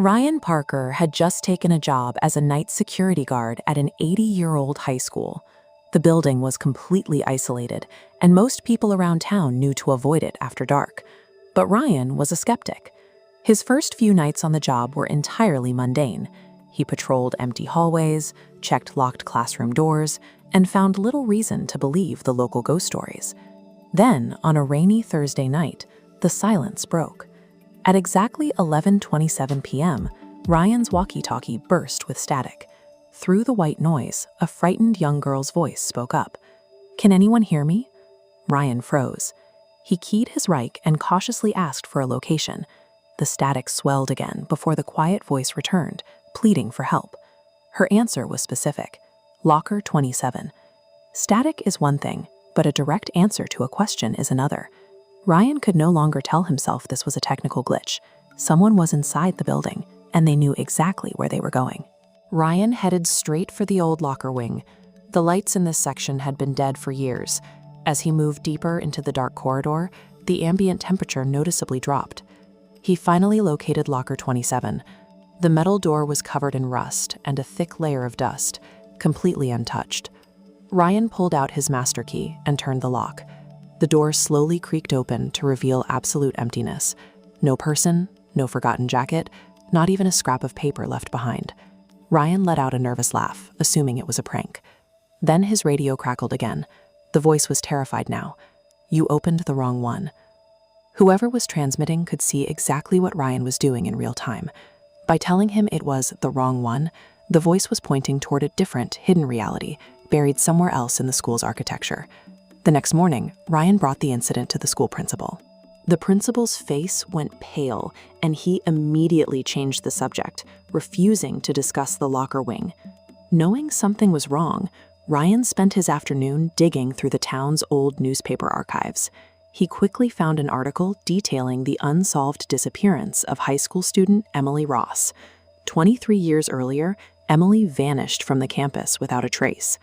Ryan Parker had just taken a job as a night security guard at an 80-year-old high school. The building was completely isolated, and most people around town knew to avoid it after dark. But Ryan was a skeptic. His first few nights on the job were entirely mundane. He patrolled empty hallways, checked locked classroom doors, and found little reason to believe the local ghost stories. Then, on a rainy Thursday night, the silence broke. At exactly 11:27 p.m., Ryan's walkie-talkie burst with static. Through the white noise, a frightened young girl's voice spoke up. "Can anyone hear me?" Ryan froze. He keyed his Reich and cautiously asked for a location. The static swelled again before the quiet voice returned, pleading for help. Her answer was specific: Locker 27. Static is one thing, but a direct answer to a question is another. Ryan could no longer tell himself this was a technical glitch. Someone was inside the building, and they knew exactly where they were going. Ryan headed straight for the old locker wing. The lights in this section had been dead for years. As he moved deeper into the dark corridor, the ambient temperature noticeably dropped. He finally located Locker 27. The metal door was covered in rust and a thick layer of dust, completely untouched. Ryan pulled out his master key and turned the lock. The door slowly creaked open to reveal absolute emptiness. No person, no forgotten jacket, not even a scrap of paper left behind. Ryan let out a nervous laugh, assuming it was a prank. Then his radio crackled again. The voice was terrified now. "You opened the wrong one." Whoever was transmitting could see exactly what Ryan was doing in real time. By telling him it was the wrong one, the voice was pointing toward a different, hidden reality, buried somewhere else in the school's architecture. The next morning, Ryan brought the incident to the school principal. The principal's face went pale, and he immediately changed the subject, refusing to discuss the locker wing. Knowing something was wrong, Ryan spent his afternoon digging through the town's old newspaper archives. He quickly found an article detailing the unsolved disappearance of high school student Emily Ross. 23 years earlier, Emily vanished from the campus without a trace.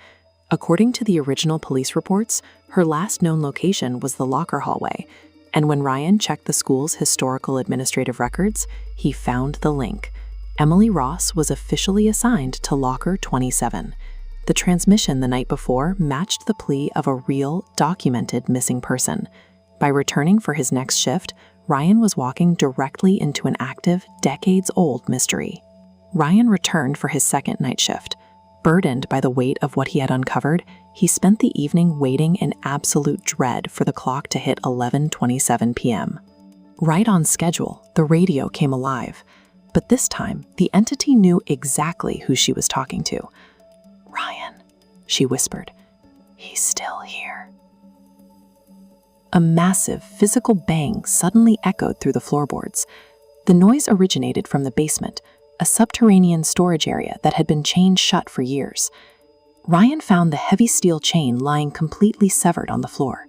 According to the original police reports, her last known location was the locker hallway, and when Ryan checked the school's historical administrative records, he found the link. Emily Ross was officially assigned to Locker 27. The transmission the night before matched the plea of a real, documented missing person. By returning for his next shift, Ryan was walking directly into an active, decades-old mystery. Ryan returned for his second night shift. Burdened by the weight of what he had uncovered, he spent the evening waiting in absolute dread for the clock to hit 11:27 p.m. Right on schedule, the radio came alive. But this time, the entity knew exactly who she was talking to. "Ryan," she whispered, "he's still here." A massive physical bang suddenly echoed through the floorboards. The noise originated from the basement, a subterranean storage area that had been chained shut for years. Ryan found the heavy steel chain lying completely severed on the floor.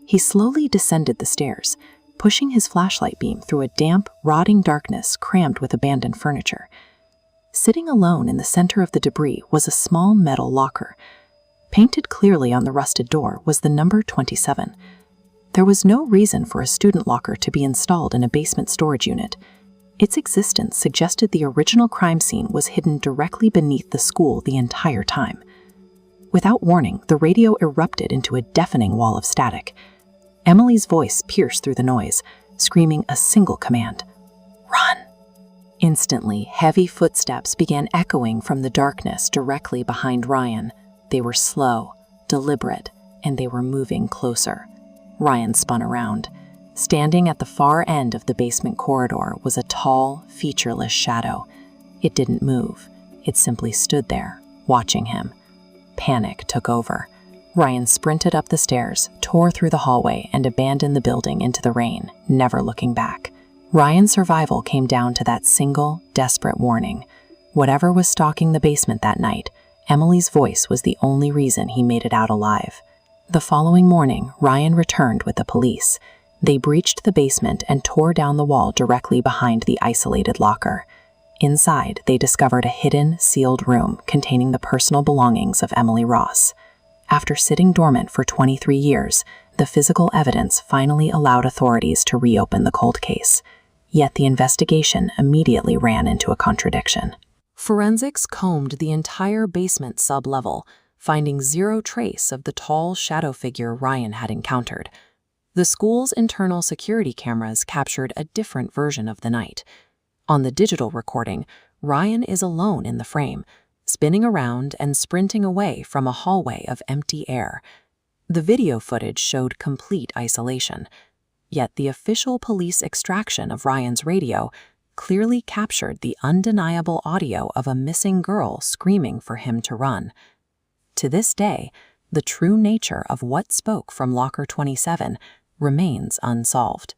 He slowly descended the stairs, pushing his flashlight beam through a damp, rotting darkness crammed with abandoned furniture. Sitting alone in the center of the debris was a small metal locker. Painted clearly on the rusted door was the number 27. There was no reason for a student locker to be installed in a basement storage unit. Its existence suggested the original crime scene was hidden directly beneath the school the entire time. Without warning, the radio erupted into a deafening wall of static. Emily's voice pierced through the noise, screaming a single command: "Run!" Instantly, heavy footsteps began echoing from the darkness directly behind Ryan. They were slow, deliberate, and they were moving closer. Ryan spun around. Standing at the far end of the basement corridor was a tall, featureless shadow. It didn't move. It simply stood there, watching him. Panic took over. Ryan sprinted up the stairs, tore through the hallway, and abandoned the building into the rain, never looking back. Ryan's survival came down to that single, desperate warning. Whatever was stalking the basement that night, Emily's voice was the only reason he made it out alive. The following morning, Ryan returned with the police. They breached the basement and tore down the wall directly behind the isolated locker. Inside, they discovered a hidden, sealed room containing the personal belongings of Emily Ross. After sitting dormant for 23 years, the physical evidence finally allowed authorities to reopen the cold case. Yet the investigation immediately ran into a contradiction. Forensics combed the entire basement sub-level, finding zero trace of the tall shadow figure Ryan had encountered. The school's internal security cameras captured a different version of the night. On the digital recording, Ryan is alone in the frame, spinning around and sprinting away from a hallway of empty air. The video footage showed complete isolation. Yet the official police extraction of Ryan's radio clearly captured the undeniable audio of a missing girl screaming for him to run. To this day, the true nature of what spoke from Locker 27 remains unsolved.